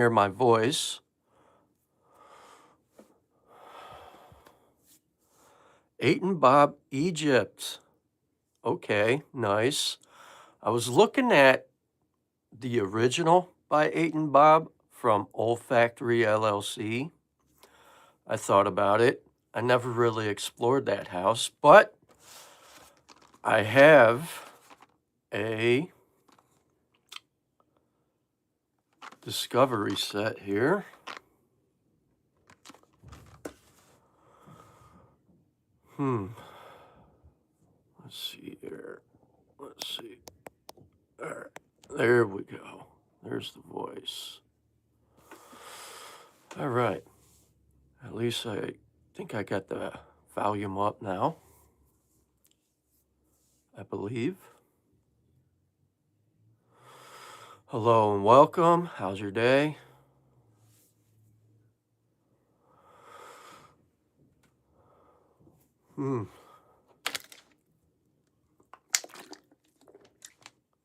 hear my voice. Bob, Egypt. Okay, nice. I was looking at the original by Bob from Olfactory LLC. I thought about it. I never really explored that house, but I have a discovery set here. Let's see here. Let's see. All right. There we go. There's the voice. All right. At least I think I got the volume up now. I believe. Hello and welcome. How's your day?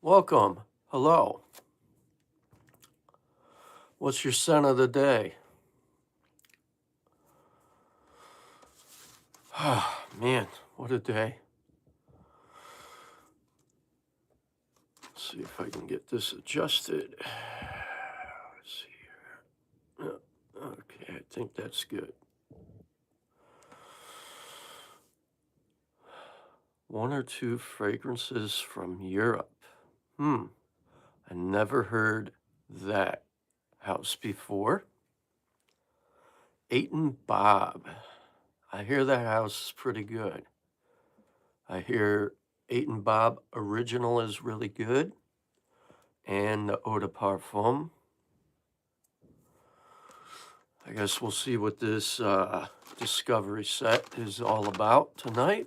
Welcome. Hello. What's your scent of the day? Ah, man, what a day. Let's see if I can get this adjusted. Let's see here. Okay, I think that's good. One or two fragrances from Europe. I never heard that house before. Bob. I hear that house is pretty good. I hear Bob original is really good. And the eau de parfum. I guess we'll see what this discovery set is all about tonight.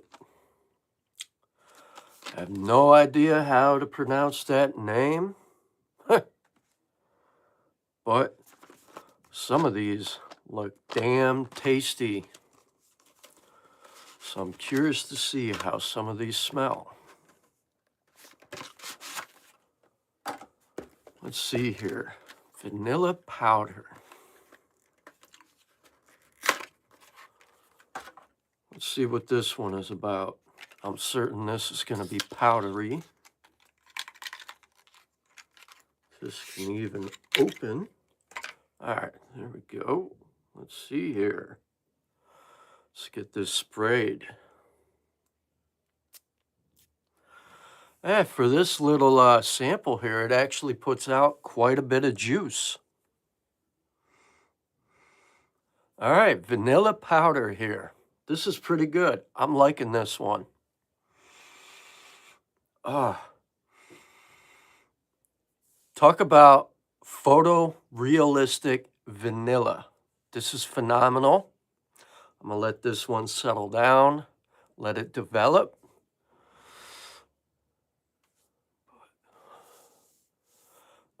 I have no idea how to pronounce that name. But some of these look damn tasty. So I'm curious to see how some of these smell. Let's see here. Vanilla powder. Let's see what this one is about. I'm certain this is going to be powdery. This can even open. All right, there we go. Let's see here. Let's get this sprayed. For this little sample here, it actually puts out quite a bit of juice. All right, vanilla powder here. This is pretty good. I'm liking this one. Talk about photorealistic vanilla. This is phenomenal. I'm going to let this one settle down, let it develop.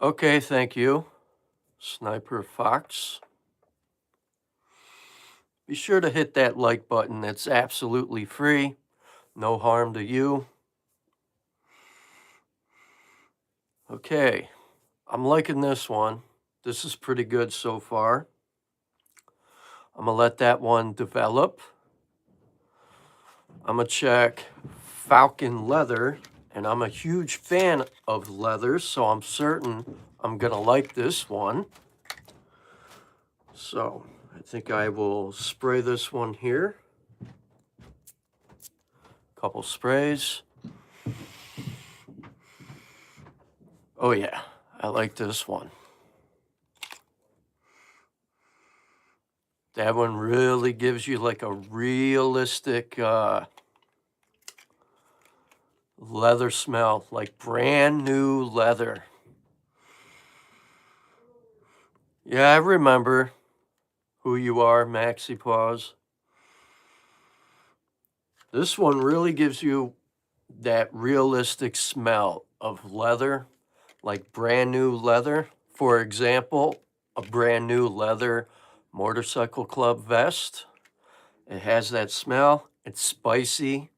Okay, thank you, Sniper Fox. Be sure to hit that like button. It's absolutely free. No harm to you. Okay, I'm liking this one. This is pretty good so far. I'm going to let that one develop. I'm going to check Falcon Leather, and I'm a huge fan of leather, so I'm certain I'm going to like this one. So I think I will spray this one here. Couple sprays. Oh yeah, I like this one. That one really gives you like a realistic leather smell, like brand new leather. Yeah, I remember who you are, Maxi Paws. This one really gives you that realistic smell of leather, like brand new leather. For example, a brand new leather motorcycle club vest. It has that smell. It's spicy,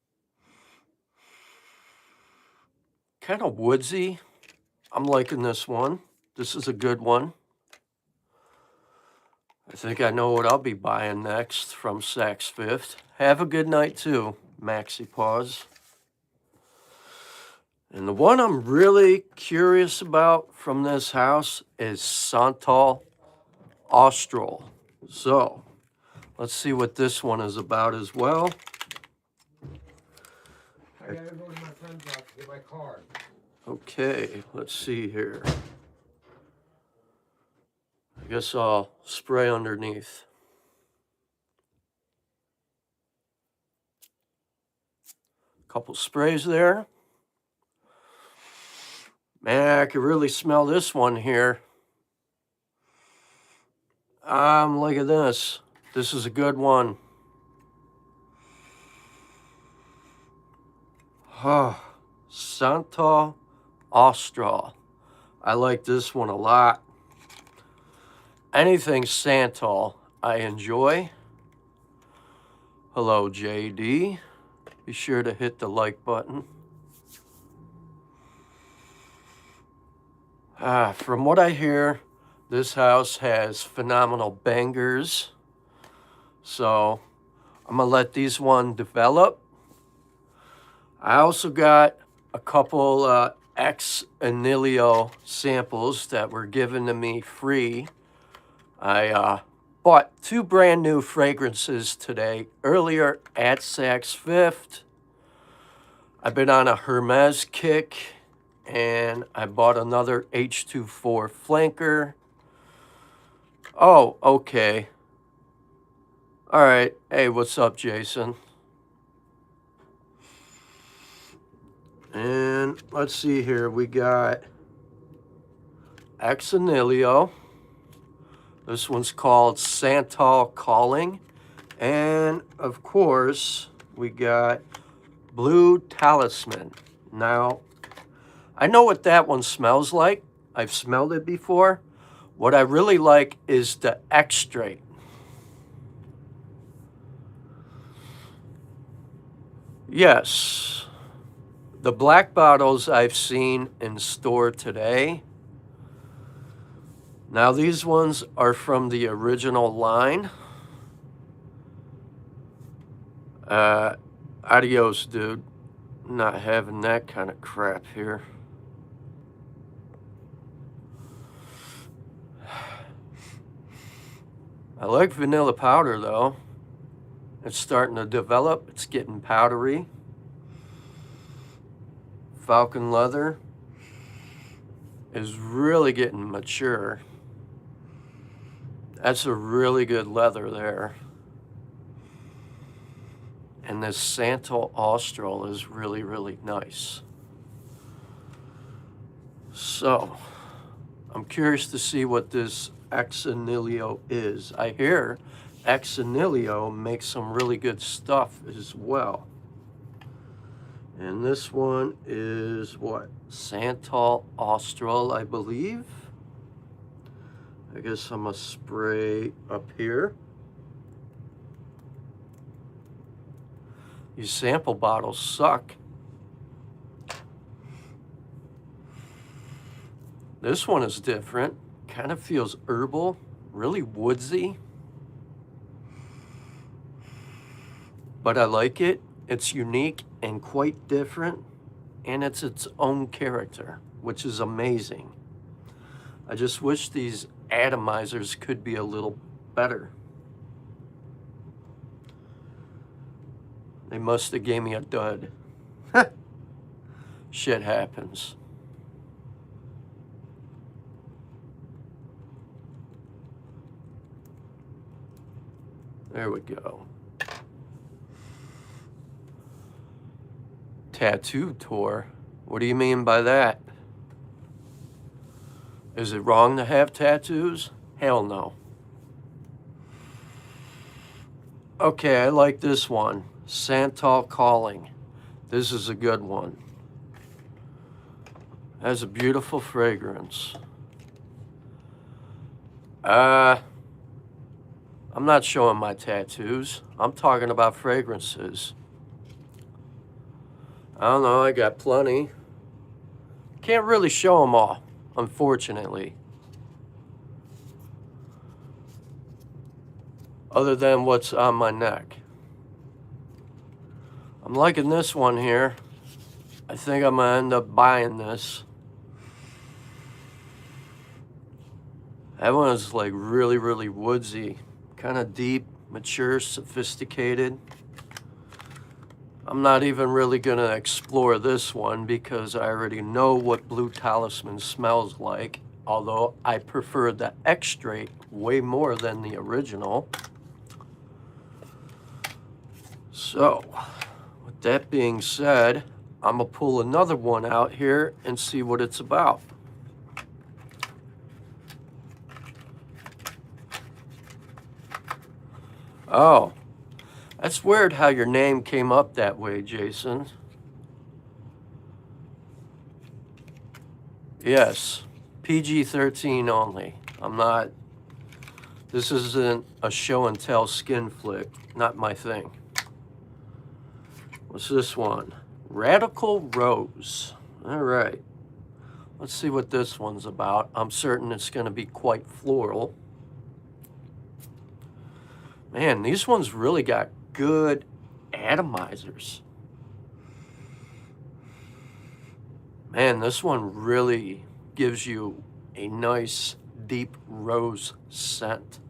kind of woodsy. I'm liking this one. This is a good one. I think I know what I'll be buying next from Saks Fifth. Have a good night too, Maxi Paws. And the one I'm really curious about from this house is Santal Austral. So, let's see what this one is about as well. I gotta go to my friend's house to get my card. Okay, let's see here. I guess I'll spray underneath. Couple sprays there. Man, I can really smell this one here. Look at this. This is a good one. Santal Austral. I like this one a lot. Anything Santal, I enjoy. Hello, JD. Be sure to hit the like button. From what I hear, this house has phenomenal bangers. So I'm gonna let these one develop. I also got a couple ex Anilio samples that were given to me free. I bought 2 brand new fragrances today, earlier at Saks Fifth. I've been on a Hermes kick, and I bought another H24 flanker. Oh, okay. All right. Hey, what's up, Jason? And let's see here. We got Ex Anilio. This one's called Santal Calling. And, of course, we got Blue Talisman. Now, I know what that one smells like. I've smelled it before. What I really like is the extrait. Yes, the black bottles I've seen in store today. Now these ones are from the original line. Adios, dude. Not having that kind of crap here. I like vanilla powder though. It's starting to develop. It's getting powdery. Falcon leather is really getting mature. That's a really good leather there. And this Santal Austral is really, really nice. So, I'm curious to see what this Ex Anilio is. I hear Ex Anilio makes some really good stuff as well. And this one is what? Santal Austral, I believe. I guess I'm gonna spray up here. These sample bottles suck. This one is different. Kind of feels herbal, really woodsy. But I like it. It's unique and quite different. And it's its own character, which is amazing. I just wish these atomizers could be a little better. They must have gave me a dud. Shit happens. There we go. Tattoo tour? What do you mean by that? Is it wrong to have tattoos? Hell no. Okay, I like this one. Santal Calling. This is a good one. Has a beautiful fragrance. I'm not showing my tattoos. I'm talking about fragrances. I don't know, I got plenty. Can't really show them all, unfortunately. other than what's on my neck. I'm liking this one here. I think I'm gonna end up buying this. That one is like really, really woodsy, kind of deep, mature, sophisticated. I'm not even really gonna explore this one because I already know what Blue Talisman smells like, although I prefer the extrait way more than the original. So, with that being said, I'm gonna pull another one out here and see what it's about. Oh, that's weird how your name came up that way, Jason. Yes, PG-13 only. I'm not, this isn't a show and tell skin flick, not my thing. What's this one? Radical Rose. All right. Let's see what this one's about. I'm certain it's going to be quite floral. Man, these ones really got good atomizers. Man, this one really gives you a nice deep rose scent.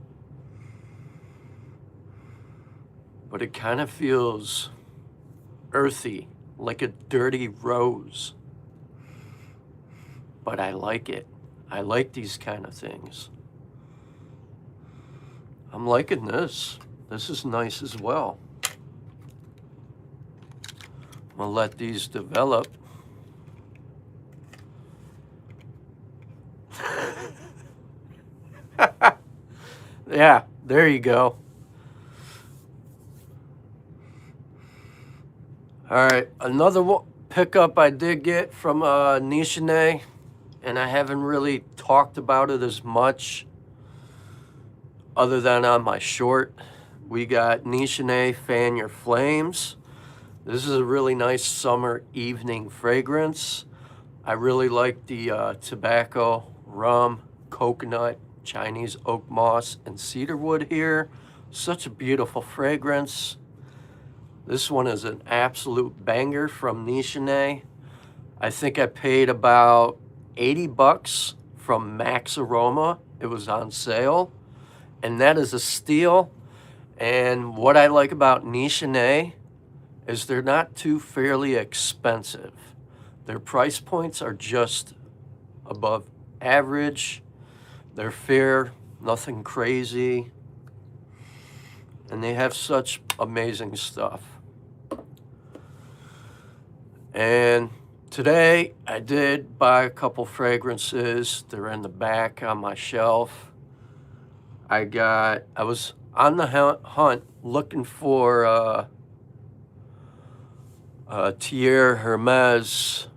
But it kind of feels earthy, like a dirty rose. But I like it. I like these kind of things. I'm liking this. This is nice as well. I'm gonna let these develop. Yeah, there you go. All right, another pickup I did get from Nichene, and I haven't really talked about it as much other than on my short. We got Nichene Fan Your Flames. This is a really nice summer evening fragrance. I really like the tobacco, rum, coconut, Chinese oak moss, and cedarwood here. Such a beautiful fragrance. This one is an absolute banger from Nichene. I think I paid about 80 bucks from Max Aroma. It was on sale, and that is a steal. And what I like about Nichene is they're not too fairly expensive. Their price points are just above average. They're fair, nothing crazy. And they have such amazing stuff. And today I did buy a couple fragrances. They're in the back on my shelf. I was on the hunt looking for Hermes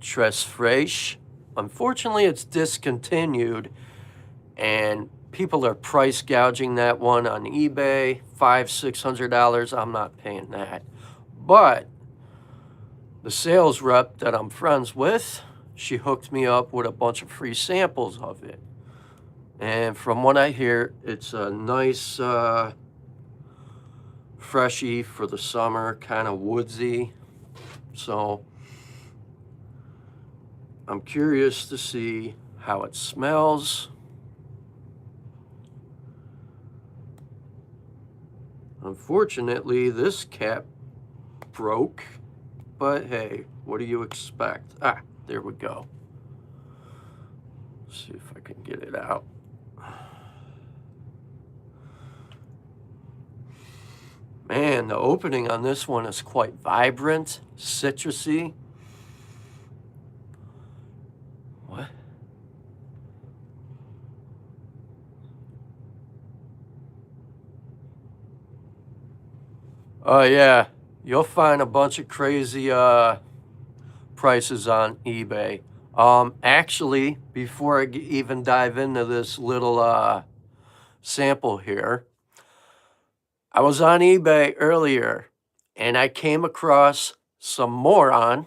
Tres Fraîche. Unfortunately, it's discontinued, and people are price gouging that one on eBay, $500–600. I'm not paying that. But the sales rep that I'm friends with, she hooked me up with a bunch of free samples of it. And from what I hear, it's a nice freshy for the summer, kind of woodsy. So I'm curious to see how it smells. Unfortunately, this cap broke, but hey, what do you expect? Ah, there we go. Let's see if I can get it out. Man, the opening on this one is quite vibrant, citrusy. What? Oh yeah, you'll find a bunch of crazy prices on eBay. Actually, before I even dive into this little sample here, I was on eBay earlier and I came across some moron,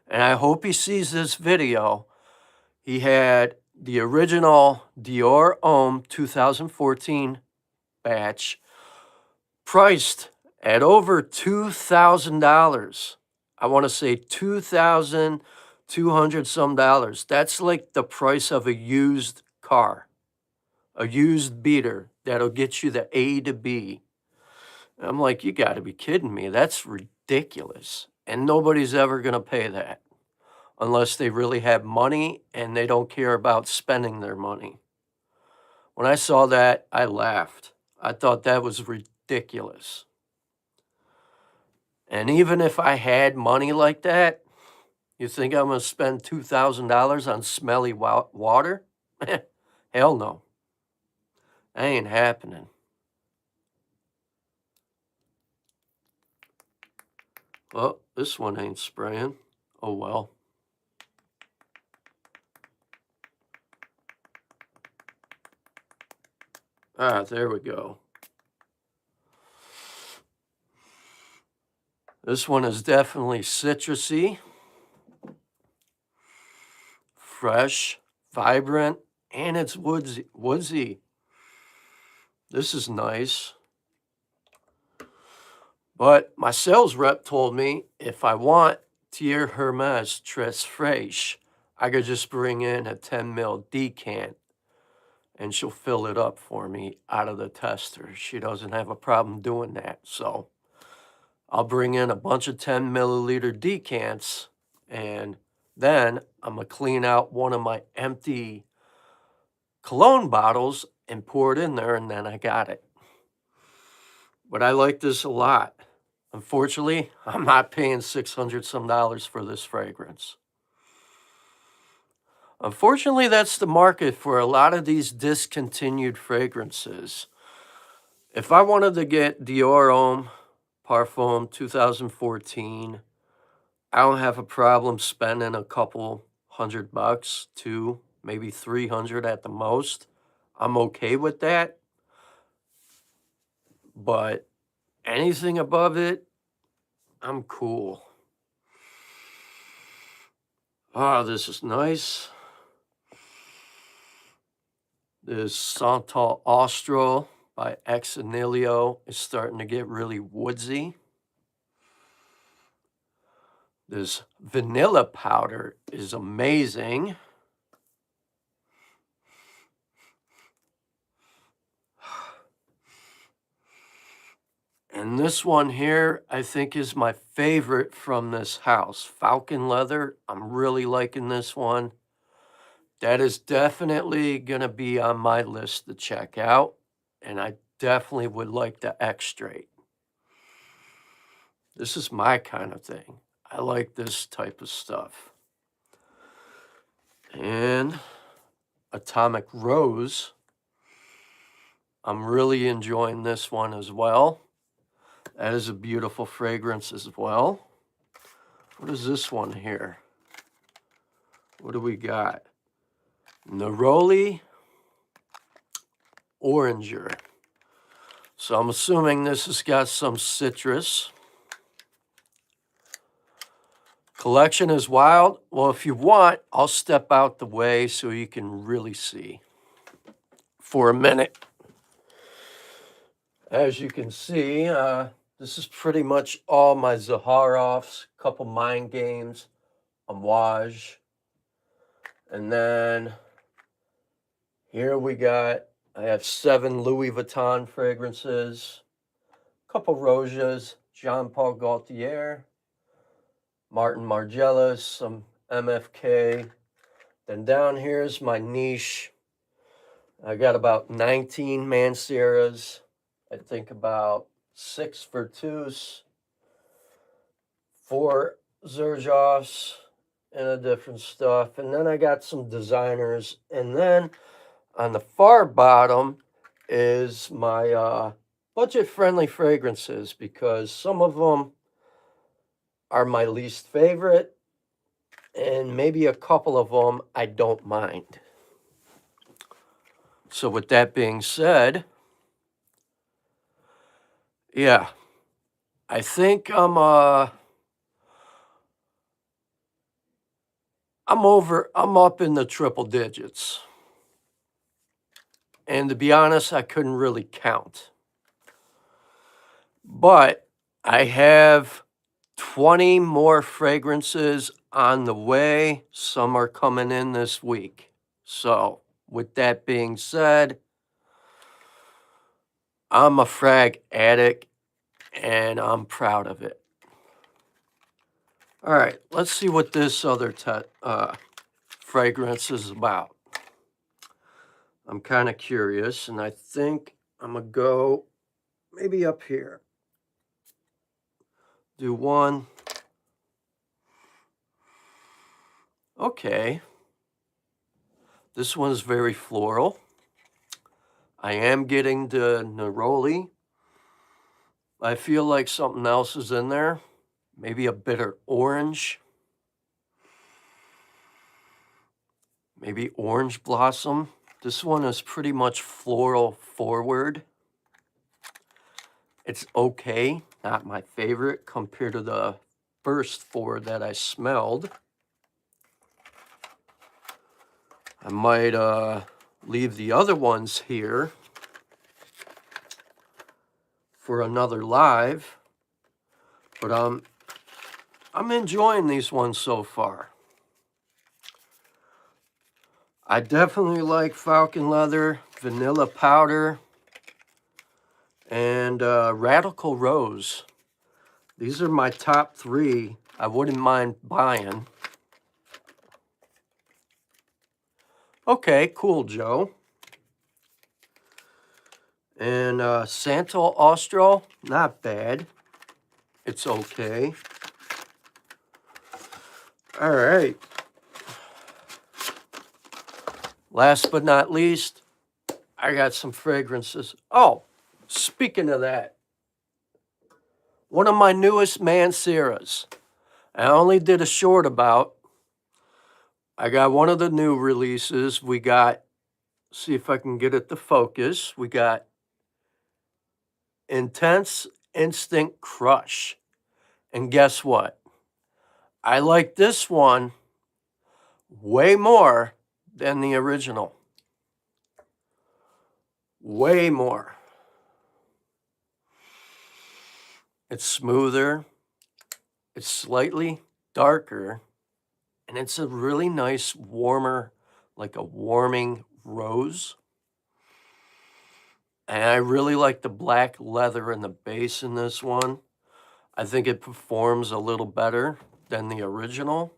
and I hope he sees this video. He had the original Dior Homme 2014 batch, priced at over $2,000. I want to say $2,200 some dollars. That's like the price of a used car, a used beater that'll get you the A to B. I'm like, you got to be kidding me. That's ridiculous. And nobody's ever going to pay that unless they really have money and they don't care about spending their money. When I saw that, I laughed. I thought that was ridiculous. And even if I had money like that, you think I'm going to spend $2,000 on smelly water? Hell no. That ain't happening. Well, this one ain't spraying. Oh well. Ah, there we go. This one is definitely citrusy, fresh, vibrant, and it's woodsy. This is nice. But my sales rep told me if I want Hermes Tres Fraîche, I could just bring in a 10 ml decant and she'll fill it up for me out of the tester. She doesn't have a problem doing that. So I'll bring in a bunch of 10 milliliter decants and then I'm going to clean out one of my empty cologne bottles and pour it in there, and then I got it. But I like this a lot. Unfortunately, I'm not paying $600 some for this fragrance. Unfortunately, that's the market for a lot of these discontinued fragrances. If I wanted to get Dior Homme Parfum 2014, I don't have a problem spending a couple $100, $200, maybe $300 at the most. I'm okay with that. But anything above it, I'm cool. Oh, this is nice. This Santal Austral by Ex Anilio is starting to get really woodsy. This vanilla powder is amazing. And this one here, I think, is my favorite from this house. Falcon Leather. I'm really liking this one. That is definitely going to be on my list to check out. And I definitely would like the X-Straight. This is my kind of thing. I like this type of stuff. And Atomic Rose. I'm really enjoying this one as well. That is a beautiful fragrance as well. What is this one here? What do we got? Neroli Oranger. So I'm assuming this has got some citrus. Collection is wild. Well, if you want, I'll step out the way so you can really see for a minute. As you can see, this is pretty much all my Zaharoffs, couple Mind Games, Amouage. And then here I have 7 Louis Vuitton fragrances, couple Rojas, Jean Paul Gaultier, Martin Margiela, some MFK. Then down here's my niche. I got about 19 Manceras. I think about 6 Vertus, 4 Xerjoffs, and a different stuff. And then I got some designers. And then on the far bottom is my budget-friendly fragrances, because some of them are my least favorite, and maybe a couple of them I don't mind. So with that being said, yeah, I think I'm up in the triple digits. And to be honest, I couldn't really count. But I have 20 more fragrances on the way. Some are coming in this week. So, with that being said, I'm a frag addict and I'm proud of it. All right, let's see what this other fragrance is about. I'm kind of curious, and I think I'm going to go maybe up here. Do one. Okay. This one's very floral. I am getting the neroli. I feel like something else is in there. Maybe a bitter orange. Maybe orange blossom. This one is pretty much floral forward. It's okay, not my favorite compared to the first 4 that I smelled. I might leave the other ones here for another live, but I'm enjoying these ones so far. I definitely like Falcon Leather, Vanilla Powder, and Radical Rose. These are my top 3 I wouldn't mind buying. Okay, cool, Joe. And Santo Austral, not bad. It's okay. All right. Last but not least, I got some fragrances. Oh, speaking of that, one of my newest Manceras. I only did a short about. I got one of the new releases. We got, see if I can get it to focus. We got Intense Instant Crush. And guess what? I like this one way more than the original. Way more. It's smoother. It's slightly darker. And it's a really nice, warmer, like a warming rose. And I really like the black leather in the base in this one. I think it performs a little better than the original,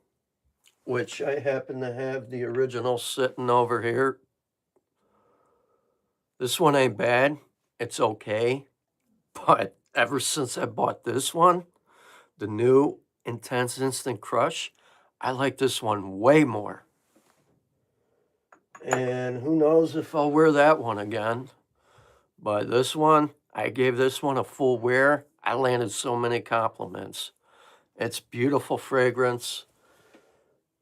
which I happen to have the original sitting over here. This one ain't bad. It's okay. But ever since I bought this one, the new Intense Instant Crush, I like this one way more. And who knows if I'll wear that one again. But this one, I gave this one a full wear. I landed so many compliments. It's beautiful fragrance.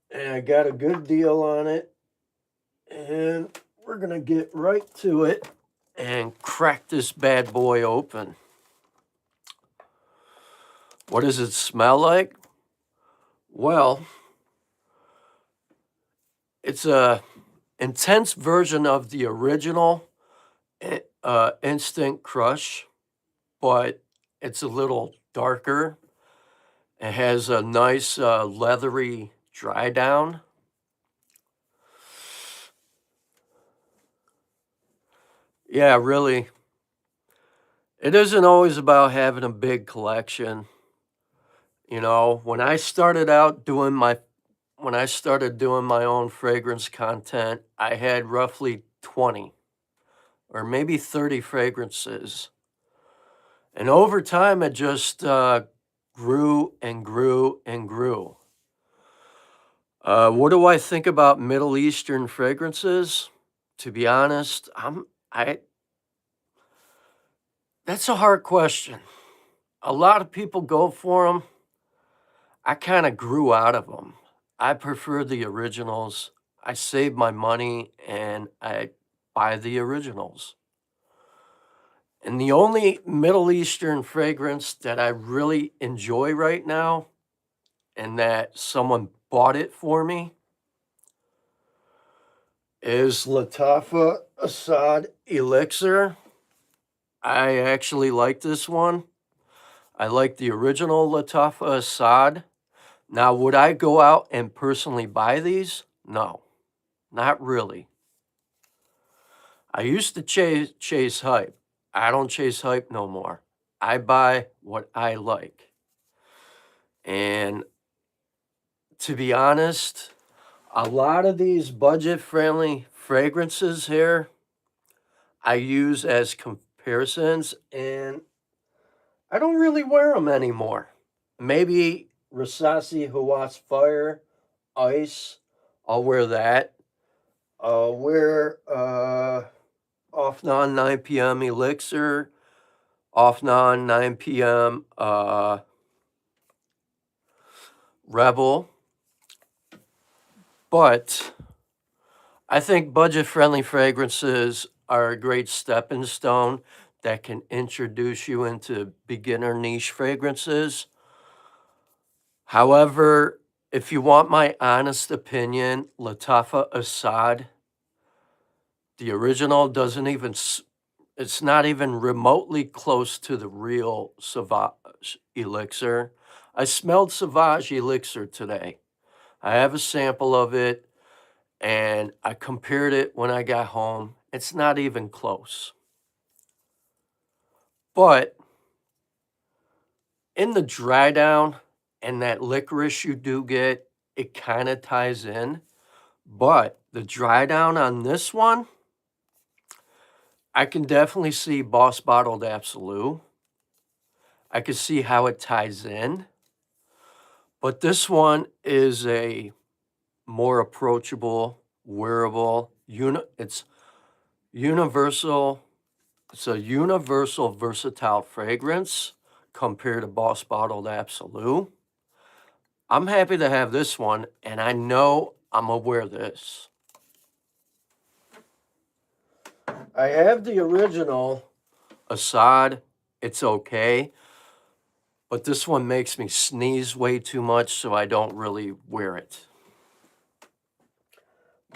And I got a good deal on it. And we're going to get right to it and crack this bad boy open. What does it smell like? Well, it's a intense version of the original Instant Crush, but it's a little darker. It has a nice leathery dry down. Yeah, really. It isn't always about having a big collection. You know, when I started doing my own fragrance content, I had roughly 20 or maybe 30 fragrances. And over time, it just grew and grew and grew. What do I think about Middle Eastern fragrances? To be honest, that's a hard question. A lot of people go for them. I kind of grew out of them. I prefer the originals. I save my money and I buy the originals. And the only Middle Eastern fragrance that I really enjoy right now and that someone bought it for me is Latafa Assad Elixir. I actually like this one. I like the original Latafa Assad. Now, would I go out and personally buy these? No, not really. I used to chase hype. I don't chase hype no more. I buy what I like. And to be honest, a lot of these budget-friendly fragrances here I use as comparisons, and I don't really wear them anymore. Maybe Rasasi Hawas Fire, Ice, I'll wear that. I'll wear Off Non 9 p.m. Elixir, Off Non 9 p.m. Rebel. But I think budget-friendly fragrances are a great stepping stone that can introduce you into beginner niche fragrances. However, if you want my honest opinion, Latafa Assad, the original doesn't even, it's not even remotely close to the real Sauvage Elixir. I smelled Sauvage Elixir today. I have a sample of it, and I compared it when I got home. It's not even close. But in the dry down and that licorice you do get, it kind of ties in. But the dry down on this one, I can definitely see Boss Bottled Absolute. I can see how it ties in. But this one is a more approachable, wearable, it's universal. It's a universal, versatile fragrance compared to Boss Bottled Absolute. I'm happy to have this one, and I know I'm gonna wear this. I have the original Assad. It's okay, but this one makes me sneeze way too much, so I don't really wear it.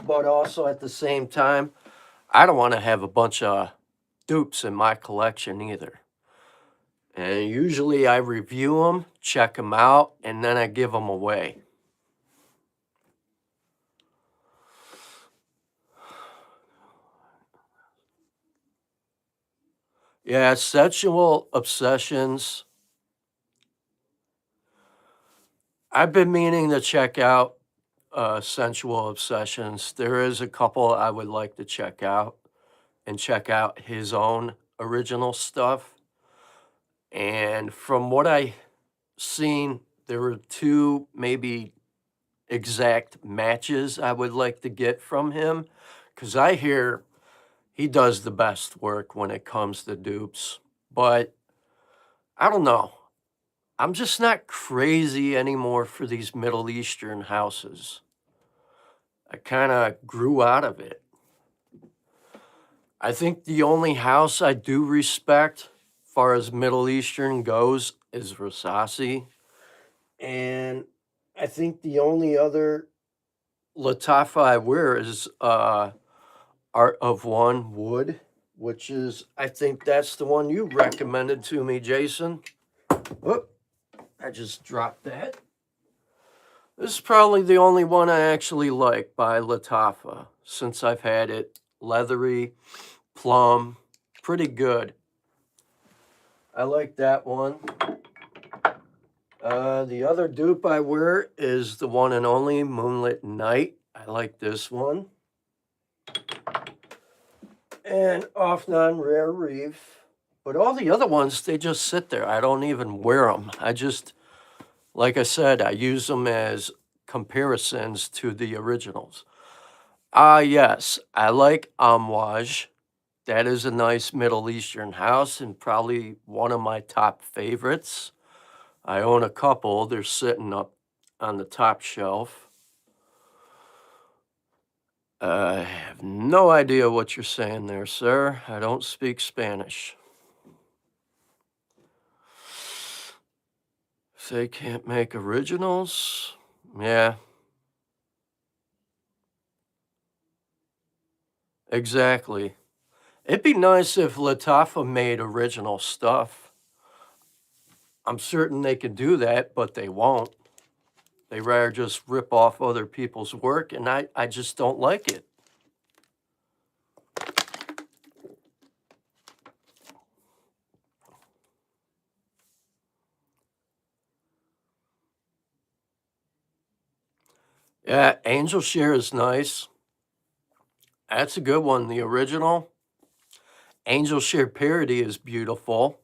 But also at the same time, I don't want to have a bunch of dupes in my collection either. And usually I review them, check them out, and then I give them away. Yeah, Sexual Obsessions. I've been meaning to check out Sensual Obsessions. There is a couple I would like to check out and check out his own original stuff. And from what I seen, there were two maybe exact matches I would like to get from him, because I hear he does the best work when it comes to dupes. But I don't know. I'm just not crazy anymore for these Middle Eastern houses. I kind of grew out of it. I think the only house I do respect, far as Middle Eastern goes, is Rasasi. And I think the only other Latafa I wear is Art of One Wood, which is, I think that's the one you recommended to me, Jason. Whoop, I just dropped that. This is probably the only one I actually like by Latafa since I've had it. Leathery, plum, pretty good. I like that one. The other dupe I wear is the one and only Moonlit Night. I like this one. And Off Non Rare Reef. But all the other ones, they just sit there. I don't even wear them. I just, like I said, I use them as comparisons to the originals. Yes, I like Amouage. That is a nice Middle Eastern house and probably one of my top favorites. I own a couple. They're sitting up on the top shelf. I have no idea what you're saying there, sir. I don't speak Spanish. They can't make originals? Yeah. Exactly. It'd be nice if Lattafa made original stuff. I'm certain they could do that, but they won't. They rather just rip off other people's work, and I just don't like it. Yeah, Angel Share is nice. That's a good one. The original Angel Share parody is beautiful.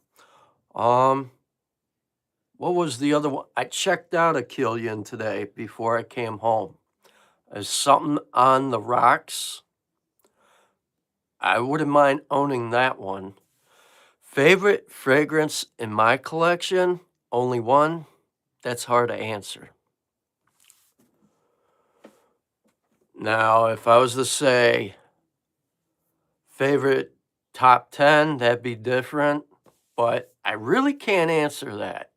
What was the other one? I checked out a Kurkdjian today before I came home. There's something on the rocks. I wouldn't mind owning that one. Favorite fragrance in my collection? Only one? That's hard to answer. Now, if I was to say favorite top 10, that'd be different, but I really can't answer that.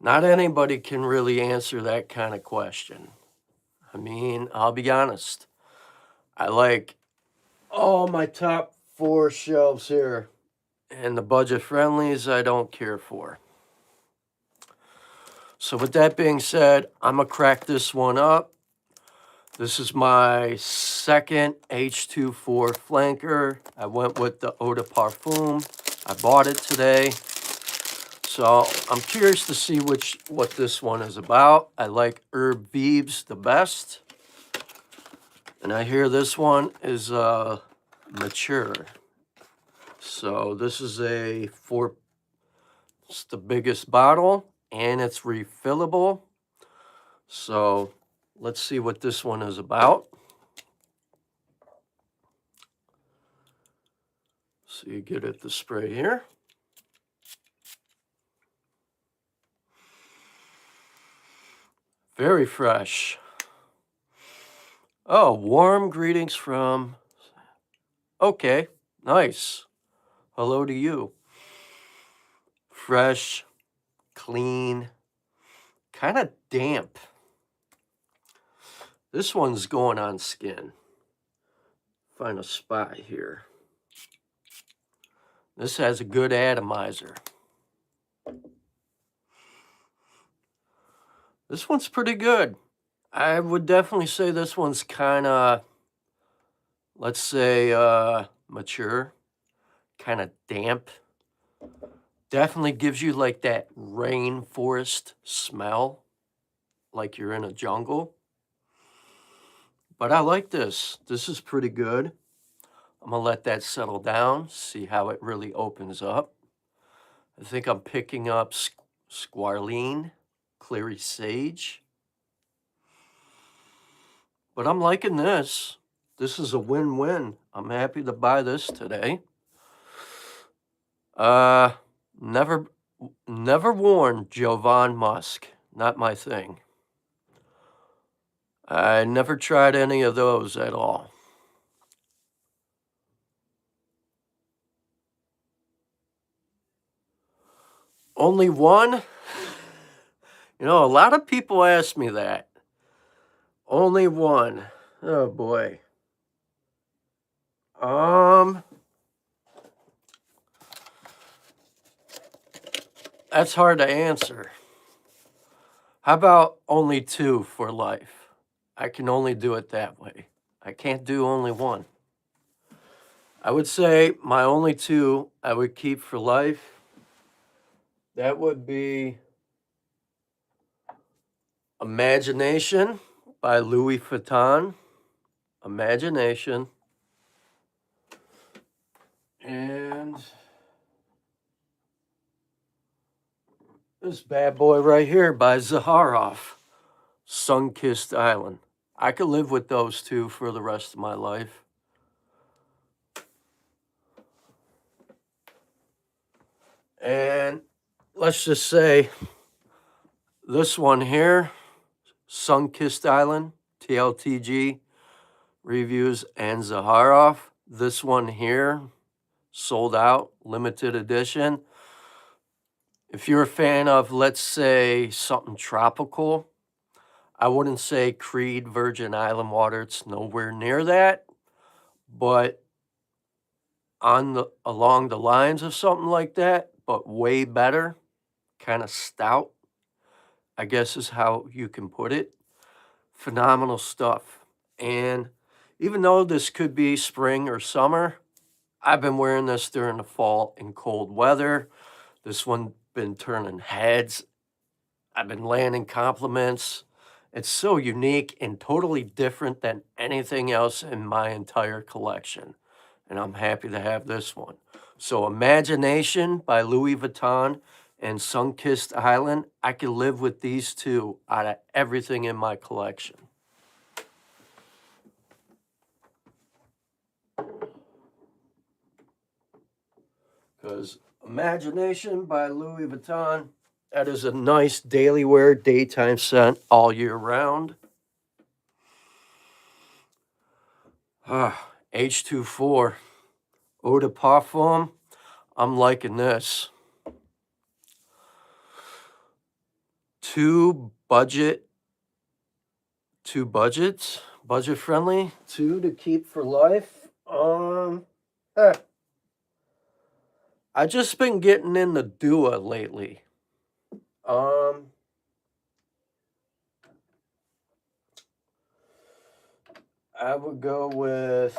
Not anybody can really answer that kind of question. I mean, I'll be honest. I like all my top 4 shelves here, and the budget friendlies I don't care for. So with that being said, I'm gonna crack this one up. This is my second H24 flanker. I went with the Eau de Parfum. I bought it today. So I'm curious to see what this one is about. I like Herb Vives the best. And I hear this one is mature. So this is it's the biggest bottle, and it's refillable. So let's see what this one is about. So you get it the spray here. Very fresh. Oh, warm greetings from... Okay, nice. Hello to you. Fresh, clean, kind of damp. This one's going on skin. Find a spot here. This has a good atomizer. This one's pretty good. I would definitely say this one's kind of, let's say, mature, kind of damp. Definitely gives you like that rainforest smell, like you're in a jungle. But I like this. This is pretty good. I'm gonna let that settle down, see how it really opens up. I think I'm picking up squalene, clary sage. But I'm liking this. This is a win-win. I'm happy to buy this today. Never worn Jovan Musk. Not my thing. I never tried any of those at all. Only one? You know, a lot of people ask me that. Only one. Oh boy. That's hard to answer. How about only 2 for life? I can only do it that way. I can't do only one. I would say my only 2 I would keep for life. That would be Imagination by Louis Vuitton. Imagination. And this bad boy right here by Zaharoff, Sun-Kissed Island. I could live with those 2 for the rest of my life. And let's just say this one here, Sun-Kissed Island, TLTG Reviews and Zaharoff. This one here, sold out, limited edition. If you're a fan of, let's say, something tropical, I wouldn't say Creed Virgin Island water. It's nowhere near that. But along the lines of something like that, but way better, kind of stout, I guess is how you can put it. Phenomenal stuff. And even though this could be spring or summer, I've been wearing this during the fall in cold weather. This one been turning heads. I've been landing compliments. It's so unique and totally different than anything else in my entire collection. And I'm happy to have this one. So Imagination by Louis Vuitton and Sunkissed Island. I could live with these two out of everything in my collection. Because Imagination by Louis Vuitton, that is a nice daily wear, daytime scent all year round. H24 Eau de Parfum. I'm liking this. Two budgets, budget friendly, two to keep for life. I just been getting in the Dua lately. I would go with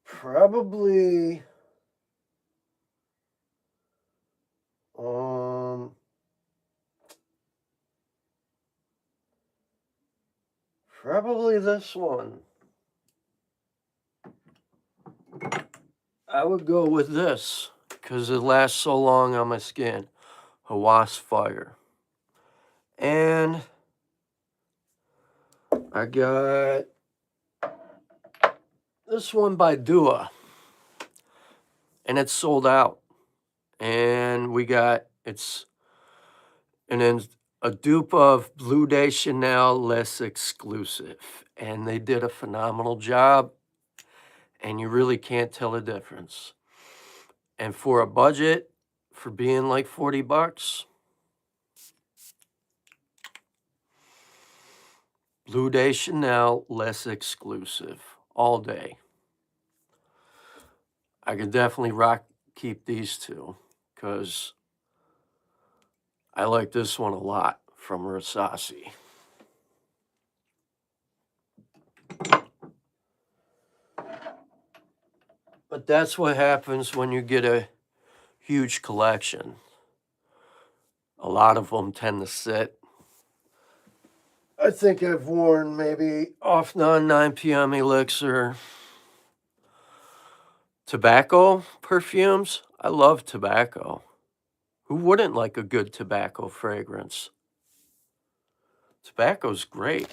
probably probably this one. I would go with this because it lasts so long on my skin. Hawas Fire. And I got this one by Dua. And it's sold out. And we got, and then a dupe of Blue Day Chanel Less Exclusive. And they did a phenomenal job. And you really can't tell the difference. And for a budget, for being like 40 bucks, Blue Day Chanel Less Exclusive all day. I could definitely keep these two because I like this one a lot from Rasasi. But that's what happens when you get a huge collection. A lot of them tend to sit. I think I've worn maybe off 9 p.m. Elixir. Tobacco perfumes. I love tobacco. Who wouldn't like a good tobacco fragrance? Tobacco's great.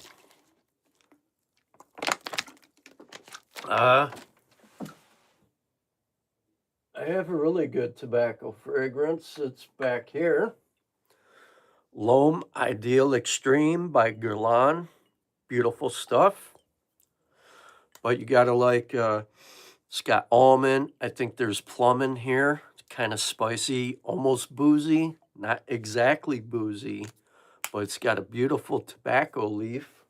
I have a really good tobacco fragrance. It's back here. L'Homme Ideal Extreme by Guerlain. Beautiful stuff. But you gotta like, it's got almond. I think there's plum in here. It's kind of spicy, almost boozy. Not exactly boozy, but it's got a beautiful tobacco leaf.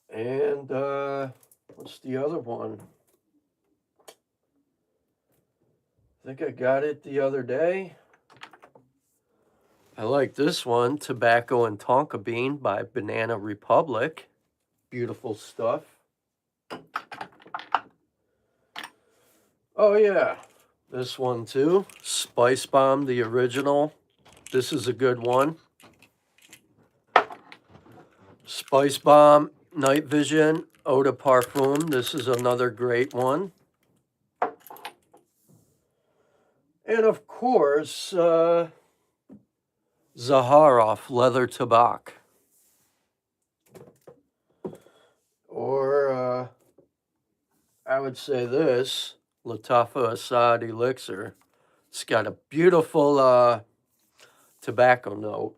And what's the other one? I think I got it the other day. I like this one, Tobacco and Tonka Bean by Banana Republic. Beautiful stuff. Oh yeah, this one too. Spice Bomb, the original. This is a good one. Spice Bomb, Night Vision, Eau de Parfum. This is another great one. And of course, Zaharoff Leather Tobacco. Or I would say this, Latafa Assad Elixir. It's got a beautiful tobacco note.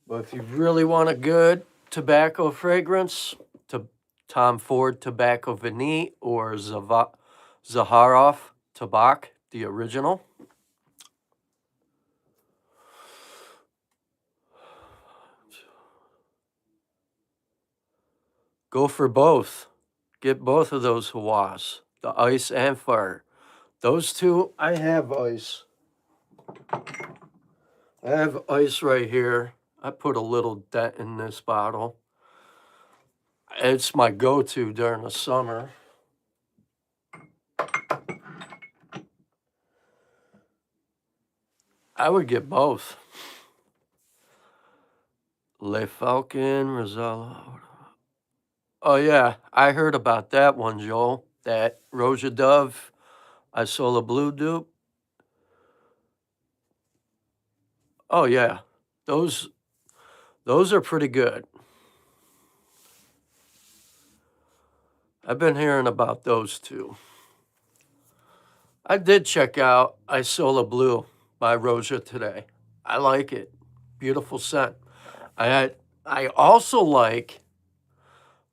But if you really want a good tobacco fragrance, Tom Ford Tobacco Vanille or Zaharoff Tobacco, the original. Go for both. Get both of those Hawas, the ice and fire. Those two, I have ice. I have ice right here. I put a little dent in this bottle. It's my go-to during the summer. I would get both. Le Falcon, Rosella. Oh yeah, I heard about that one, Joel. That Roja Dove, Isola Blue dupe. Oh yeah, those are pretty good. I've been hearing about those two. I did check out Isola Blue by Roja today. I like it. Beautiful scent. I also like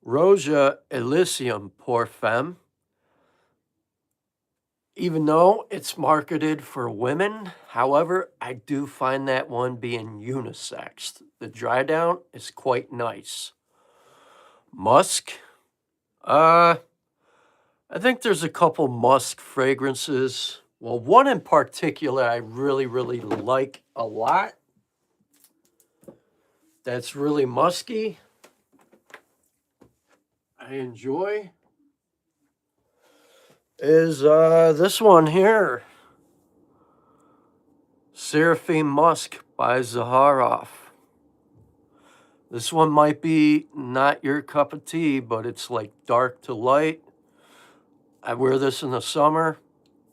Roja Elysium Parfum. Even though it's marketed for women, however, I do find that one being unisex. The dry down is quite nice. Musk, I think there's a couple musk fragrances. Well, one in particular I really, really like a lot. That's really musky. I enjoy. Is this one here. Seraphim Musk by Zaharoff. This one might be not your cup of tea, but it's like dark to light. I wear this in the summer,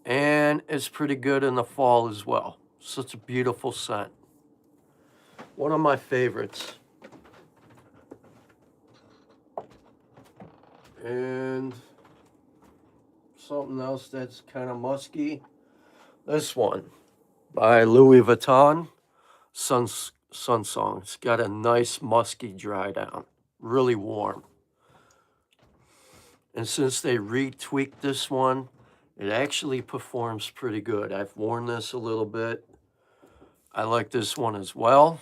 and it's pretty good in the fall as well. Such a beautiful scent. One of my favorites. And something else that's kind of musky. This one by Louis Vuitton, Sun Song. It's got a nice musky dry down, really warm. And since they retweaked this one, it actually performs pretty good. I've worn this a little bit. I like this one as well.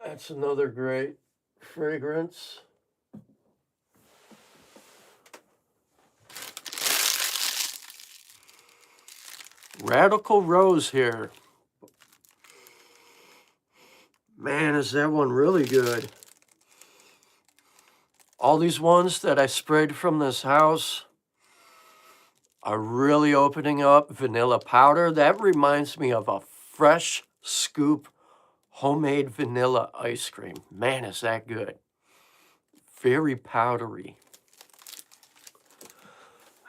That's another great fragrance. Radical Rose here. Man, is that one really good. All these ones that I sprayed from this house are really opening up. Vanilla powder. That reminds me of a fresh scoop homemade vanilla ice cream. Man, is that good. Very powdery.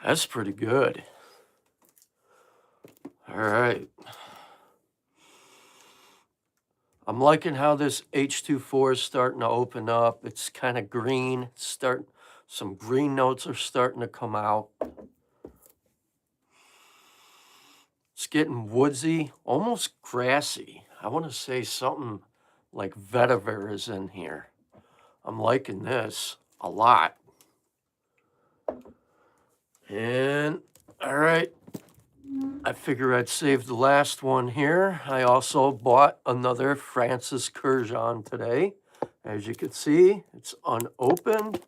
That's pretty good. All right. I'm liking how this H24 is starting to open up. It's kind of green. Some green notes are starting to come out. It's getting woodsy, almost grassy. I want to say something like vetiver is in here. I'm liking this a lot. And, all right, I figure I'd save the last one here. I also bought another Francis Kurkdjian today. As you can see, it's unopened.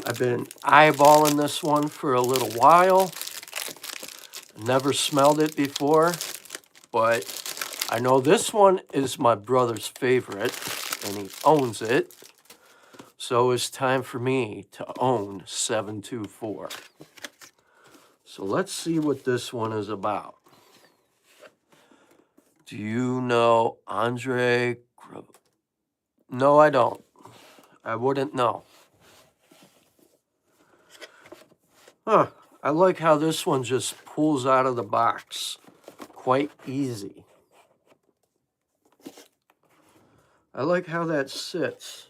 I've been eyeballing this one for a little while. Never smelled it before, but I know this one is my brother's favorite, and he owns it. So it's time for me to own 724. So let's see what this one is about. Do you know Andre? No, I don't. I wouldn't know. Huh. I like how this one just pulls out of the box. Quite easy. I like how that sits.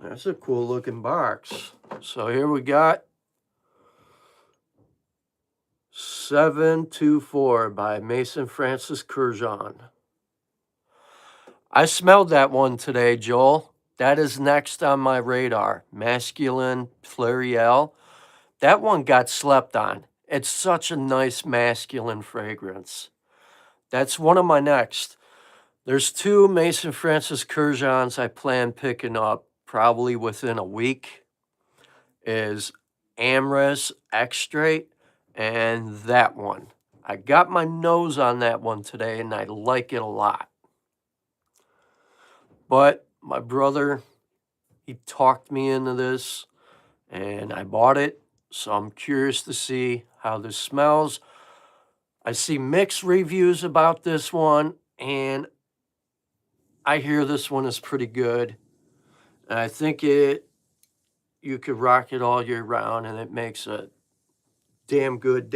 That's a cool looking box. So here we got 724 by Maison Francis Kurkdjian. I smelled that one today, Joel. That is next on my radar. Masculine Pluriel. That one got slept on. It's such a nice masculine fragrance. That's one of my next. There's two Maison Francis Kurkdjians I plan picking up probably within a week. Is Hermes Extrait and that one. I got my nose on that one today and I like it a lot. But my brother, he talked me into this and I bought it. So I'm curious to see how this smells. I see mixed reviews about this one and I hear this one is pretty good. And I think you could rock it all year round and it makes a damn good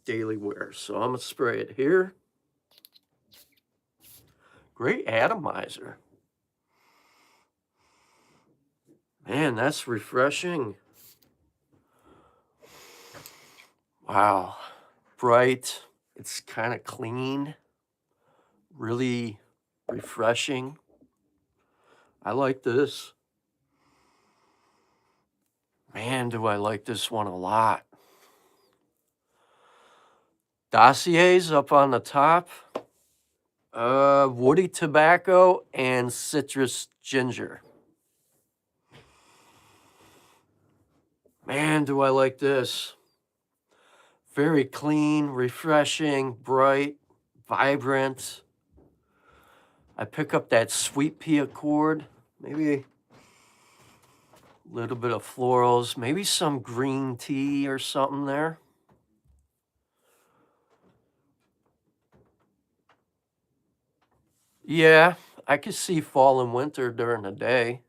daily wear. So I'm gonna spray it here. Great atomizer. Man, that's refreshing. Wow. Bright. It's kind of clean. Really refreshing. I like this. Man, do I like this one a lot. Dossiers up on the top. Woody tobacco and citrus ginger. Man, do I like this. Very clean, refreshing, bright, vibrant. I pick up that sweet pea accord, maybe a little bit of florals, maybe some green tea or something there. Yeah, I could see fall and winter during the day.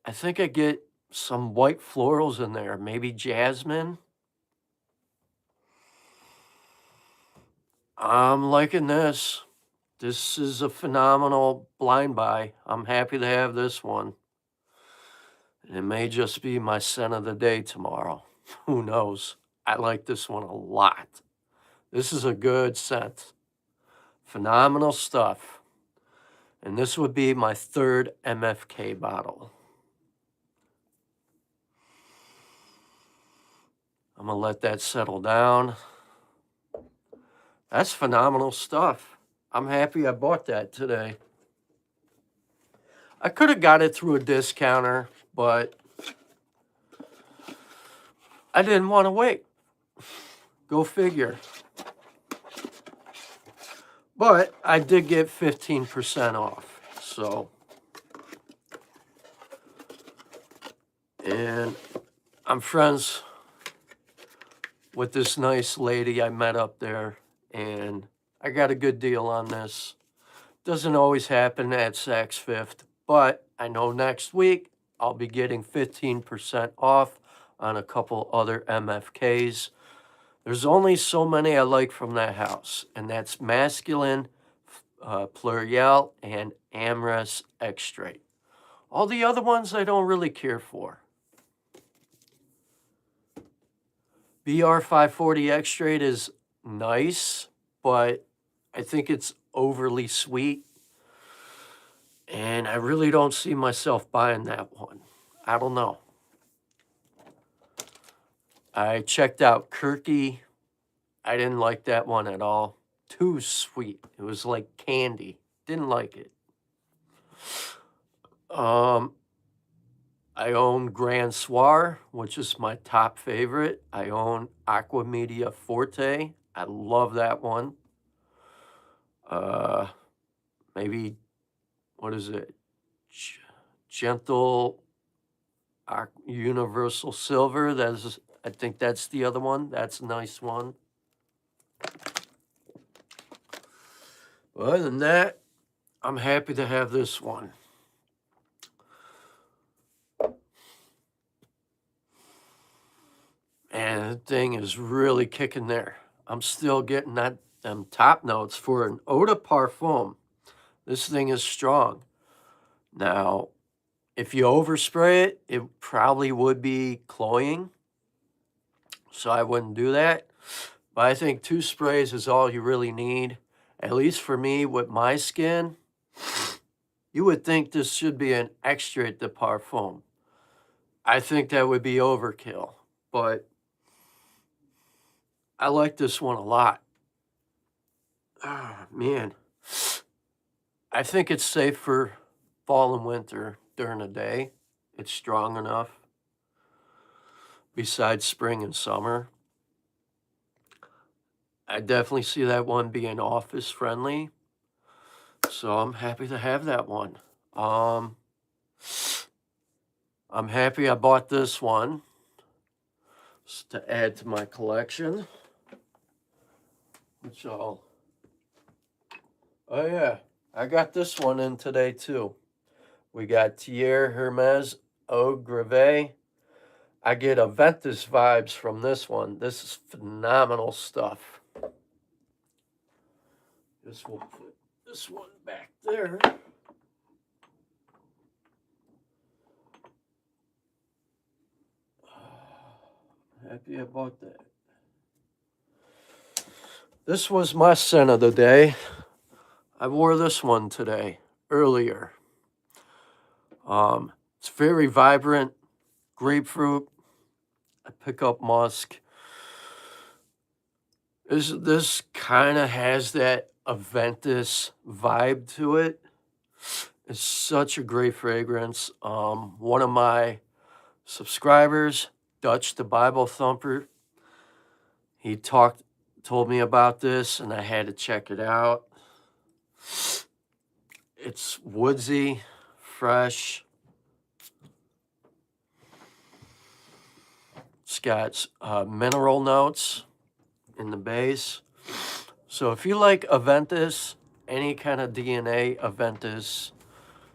I think I get some white florals in there, maybe jasmine. I'm liking this. This is a phenomenal blind buy. I'm happy to have this one. It may just be my scent of the day tomorrow. Who knows? I like this one a lot. This is a good scent. Phenomenal stuff. And this would be my third MFK bottle. I'm going to let that settle down. That's phenomenal stuff. I'm happy I bought that today. I could have got it through a discounter, but I didn't want to wait. Go figure. But I did get 15% off. So, and I'm friends with this nice lady I met up there, and I got a good deal on this. Doesn't always happen at Saks Fifth, but I know next week I'll be getting 15% off on a couple other MFKs. There's only so many I like from that house, and that's Masculine, Pluriel, and Amorous Extrait. All the other ones I don't really care for. BR 540 Extrait is nice, but I think it's overly sweet. And I really don't see myself buying that one. I don't know. I checked out Kurkdjian. I didn't like that one at all. Too sweet. It was like candy. Didn't like it. I own Grand Soir, which is my top favorite. I own Aqua Media Forte. I love that one. Maybe, what is it? Gentle Universal Silver. I think that's the other one. That's a nice one. Other than that, I'm happy to have this one. And the thing is really kicking there. I'm still getting them top notes for an eau de parfum. This thing is strong. Now, if you overspray it, it probably would be cloying. So I wouldn't do that. But I think 2 sprays is all you really need. At least for me, with my skin, you would think this should be an extrait de parfum. I think that would be overkill. But I like this one a lot. Ah, man. I think it's safe for fall and winter during the day. It's strong enough. Besides spring and summer, I definitely see that one being office friendly. So I'm happy to have that one. Um, I'm happy I bought this one to add to my collection. Which I'll. Oh yeah, I got this one in today too. We got Thierry Hermes Eau Grave. I get Aventus vibes from this one. This is phenomenal stuff. This will put this one back there. Happy I bought that. This was my scent of the day. I wore this one today, earlier. It's very vibrant, grapefruit. I pick up musk. This kind of has that Aventus vibe to it. It's such a great fragrance. One of my subscribers, Dutch the Bible Thumper, he told me about this, and I had to check it out. It's woodsy, fresh. It's got mineral notes in the base. So if you like Aventus, any kind of DNA Aventus,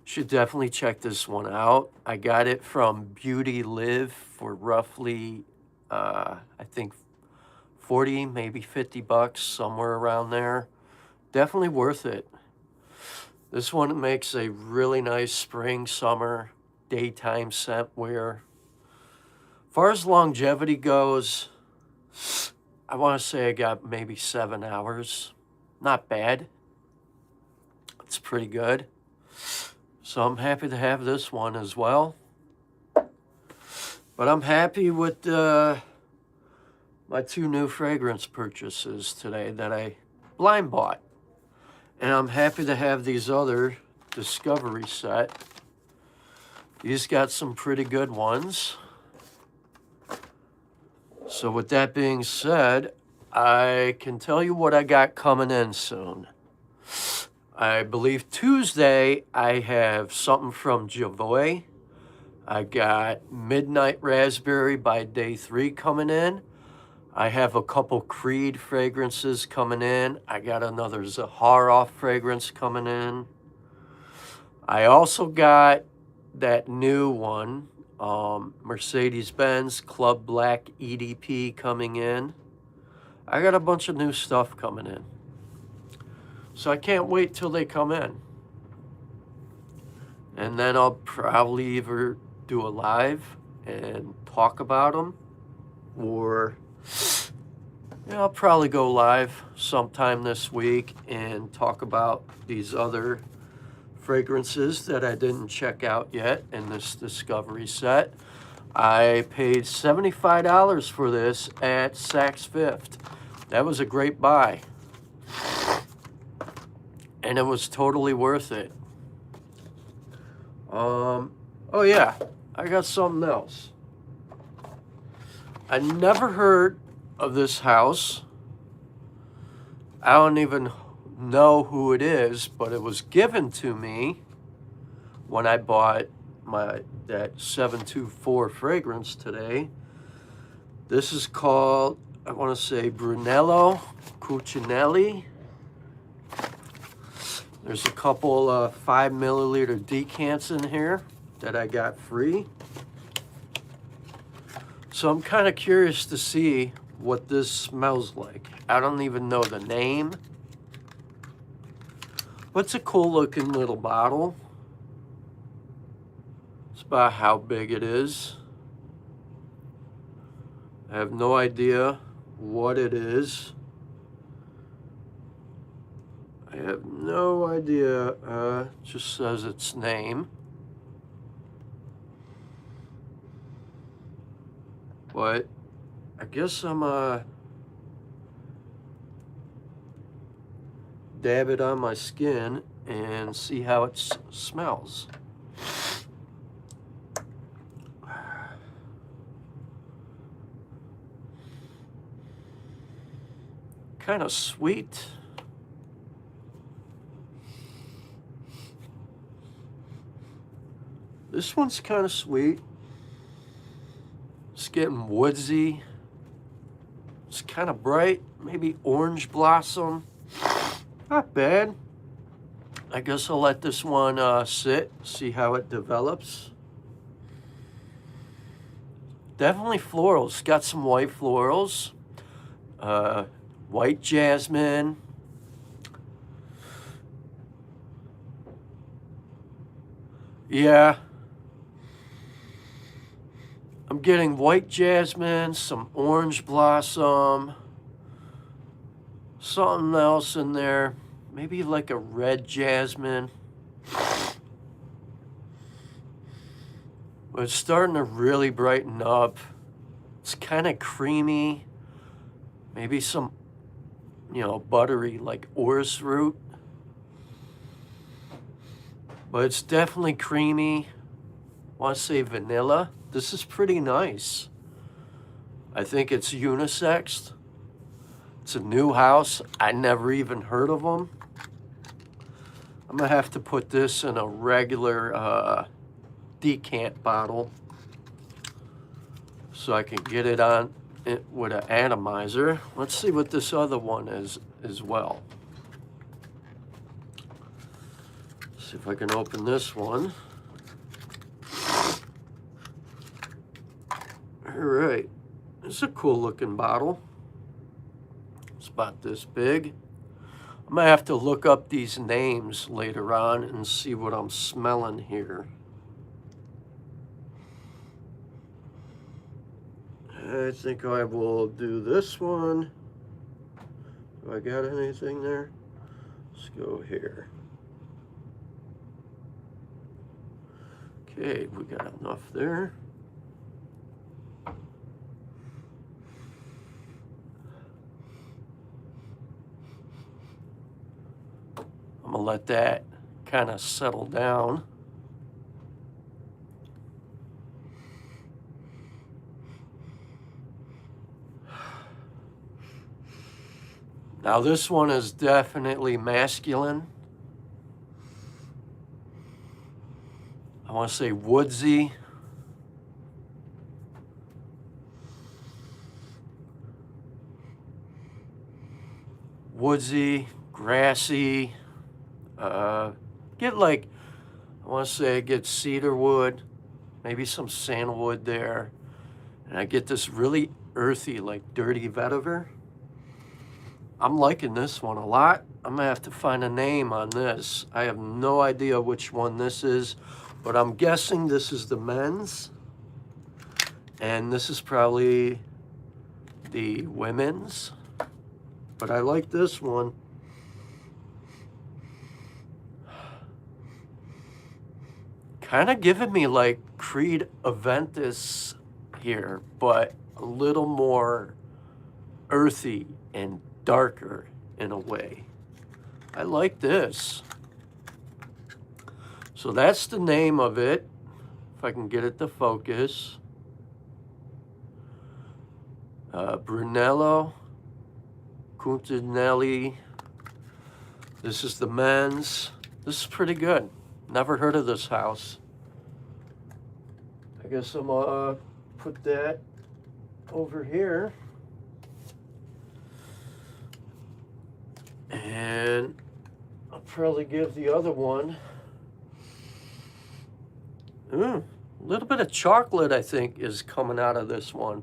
should definitely check this one out. I got it from Beauty Live for roughly, I think 40, maybe 50 bucks, somewhere around there. Definitely worth it. This one makes a really nice spring, summer, daytime scent wear. As far as longevity goes, I want to say I got maybe 7 hours. Not bad. It's pretty good. So I'm happy to have this one as well. But I'm happy with my 2 new fragrance purchases today that I blind bought. And I'm happy to have these other Discovery set. These got some pretty good ones. So with that being said, I can tell you what I got coming in soon. I believe Tuesday I have something from Javoy. I got Midnight Raspberry by Day 3 coming in. I have a couple Creed fragrances coming in. I got another Zaharoff fragrance coming in. I also got that new one, Mercedes-Benz Club Black EDP coming in. I got a bunch of new stuff coming in. So I can't wait till they come in. And then I'll probably either do a live and talk about them, or I'll probably go live sometime this week and talk about these other fragrances that I didn't check out yet in this Discovery set. I paid $75 for this at Saks Fifth. That was a great buy. And it was totally worth it. Oh yeah, I got something else. I never heard of this house. I don't even know who it is, but it was given to me when I bought that 724 fragrance today. This is called, I want to say, Brunello Cucinelli. There's a couple 5 milliliter decants in here that I got free. So I'm kind of curious to see what this smells like. I don't even know the name. But it's a cool looking little bottle. It's about how big it is. I have no idea what it is. I have no idea. It just says its name. But I guess I'm dab it on my skin and see how it smells. Kind of sweet. This one's kind of sweet. It's getting woodsy. It's kind of bright, maybe orange blossom. Not bad. I guess I'll let this one sit, see how it develops. Definitely florals. Got some white florals. White jasmine. Yeah. I'm getting white jasmine, some orange blossom, something else in there. Maybe like a red jasmine. But it's starting to really brighten up. It's kind of creamy. Maybe some, buttery, like orris root. But it's definitely creamy. I want to say vanilla. This is pretty nice. I think it's unisex. It's a new house. I never even heard of them. I'm going to have to put this in a regular decant bottle so I can get it on it with an atomizer. Let's see what this other one is as well. See if I can open this one. All right, it's a cool looking bottle. It's about this big. I'm gonna have to look up these names later on and see what I'm smelling here. I think I will do this one. Do I got anything there? Let's go here. Okay, we got enough there. I'm gonna let that kind of settle down. Now this one is definitely masculine. I want to say woodsy. Woodsy, grassy. Get like, I want to say I get cedar wood, maybe some sandalwood there. And I get this really earthy, like dirty vetiver. I'm liking this one a lot. I'm gonna have to find a name on this. I have no idea which one this is, but I'm guessing this is the men's. And this is probably the women's. But I like this one. Kind of giving me like Creed Aventus here, but a little more earthy and darker in a way. I like this. So that's the name of it. If I can get it to focus. Brunello, Kurkdjian. This is the men's. This is pretty good. Never heard of this house. I guess I'm gonna put that over here. And I'll probably give the other one a little bit of chocolate, I think, is coming out of this one.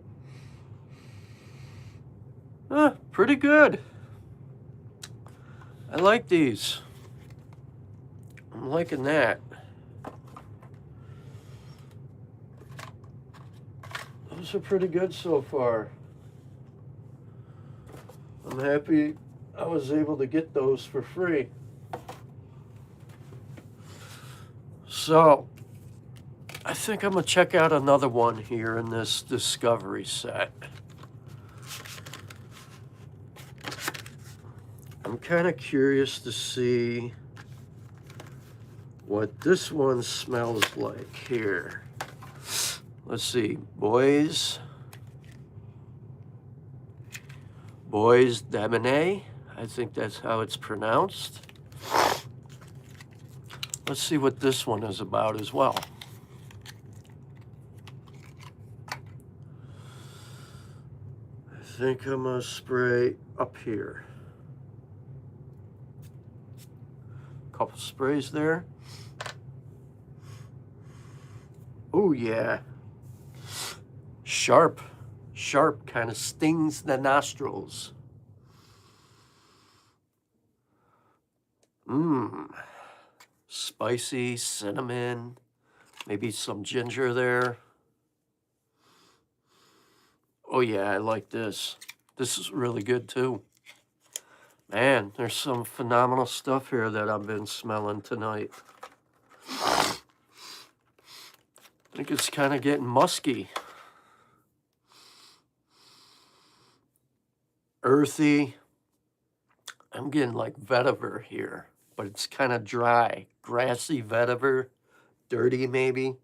Pretty good. I like these. I'm liking that. Those are pretty good so far. I'm happy I was able to get those for free. So, I think I'm gonna check out another one here in this discovery set. I'm kind of curious to see what this one smells like here. Let's see, Bois d'Amenet. I think that's how it's pronounced. Let's see what this one is about as well. I think I'm gonna spray up here. Couple sprays there. Oh yeah. Sharp kind of stings the nostrils. Spicy, cinnamon, maybe some ginger there. Oh yeah, I like this. This is really good too. Man, there's some phenomenal stuff here that I've been smelling tonight. I think it's kind of getting musky. Earthy. I'm getting like vetiver here, but it's kind of dry. Grassy vetiver, dirty maybe.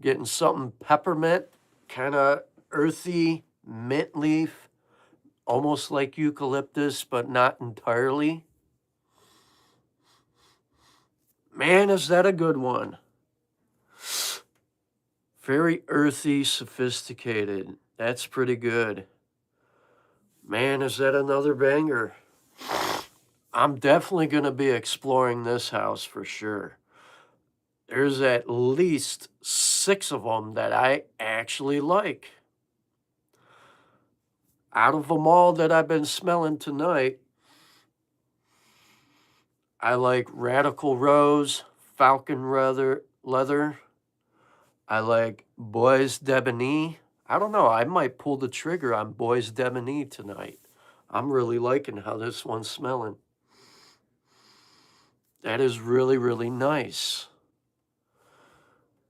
Getting something peppermint, kind of earthy, mint leaf. Almost like eucalyptus, but not entirely. Man, is that a good one. Very earthy, sophisticated. That's pretty good. Man, is that another banger. I'm definitely going to be exploring this house for sure. There's at least 6 of them that I actually like. Out of them all that I've been smelling tonight, I like Radical Rose, Falcon Leather. I like Bois d'Ebony. I don't know, I might pull the trigger on Bois d'Ebony tonight. I'm really liking how this one's smelling. That is really, really nice.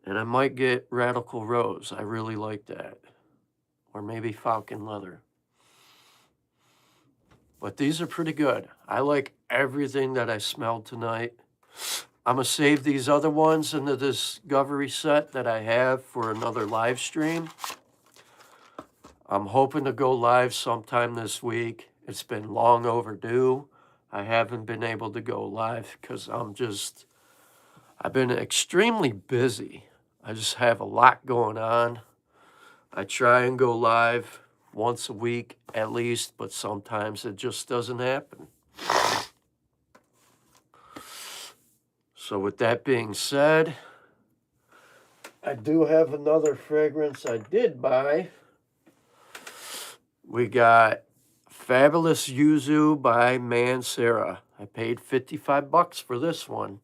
And I might get Radical Rose. I really like that. Or maybe Falcon Leather. But these are pretty good. I like everything that I smelled tonight. I'm going to save these other ones in the discovery set that I have for another live stream. I'm hoping to go live sometime this week. It's been long overdue. I haven't been able to go live because I've been extremely busy. I just have a lot going on. I try and go live once a week at least, but sometimes it just doesn't happen. So with that being said, I do have another fragrance I did buy. We got Fabulous Yuzu by Mansera. I paid $55 for this one.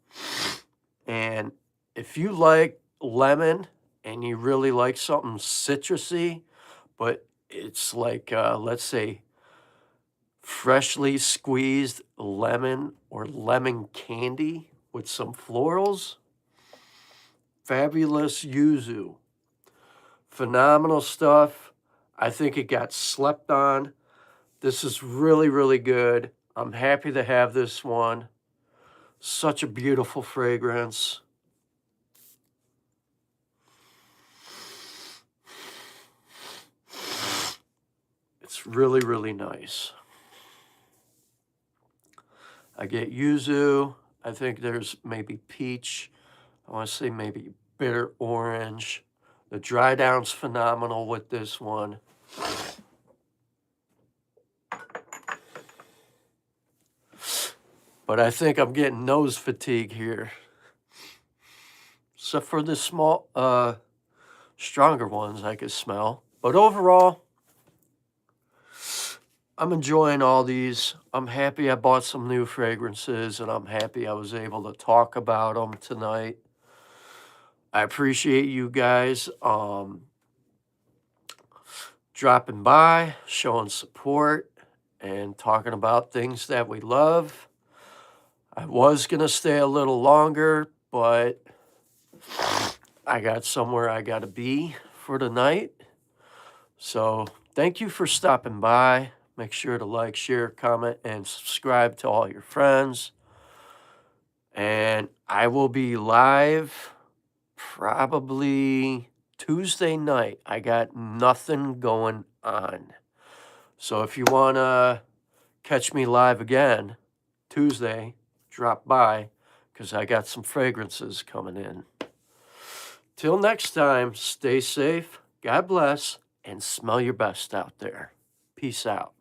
And if you like lemon and you really like something citrusy, but it's like, let's say, freshly squeezed lemon or lemon candy with some florals, Fabulous Yuzu. Phenomenal stuff. I think it got slept on. This is really, really good. I'm happy to have this one. Such a beautiful fragrance. It's really, really nice. I get yuzu. I think there's maybe peach. I want to say maybe bitter orange. The dry down's phenomenal with this one. But I think I'm getting nose fatigue here. Except for the small, stronger ones I could smell. But overall, I'm enjoying all these. I'm happy I bought some new fragrances, and I'm happy I was able to talk about them tonight. I appreciate you guys dropping by, showing support, and talking about things that we love. I was going to stay a little longer, but I got somewhere I got to be for tonight. So thank you for stopping by. Make sure to like, share, comment, and subscribe to all your friends. And I will be live probably Tuesday night. I got nothing going on. So if you want to catch me live again Tuesday, drop by because I got some fragrances coming in. Till next time, stay safe, God bless, and smell your best out there. Peace out.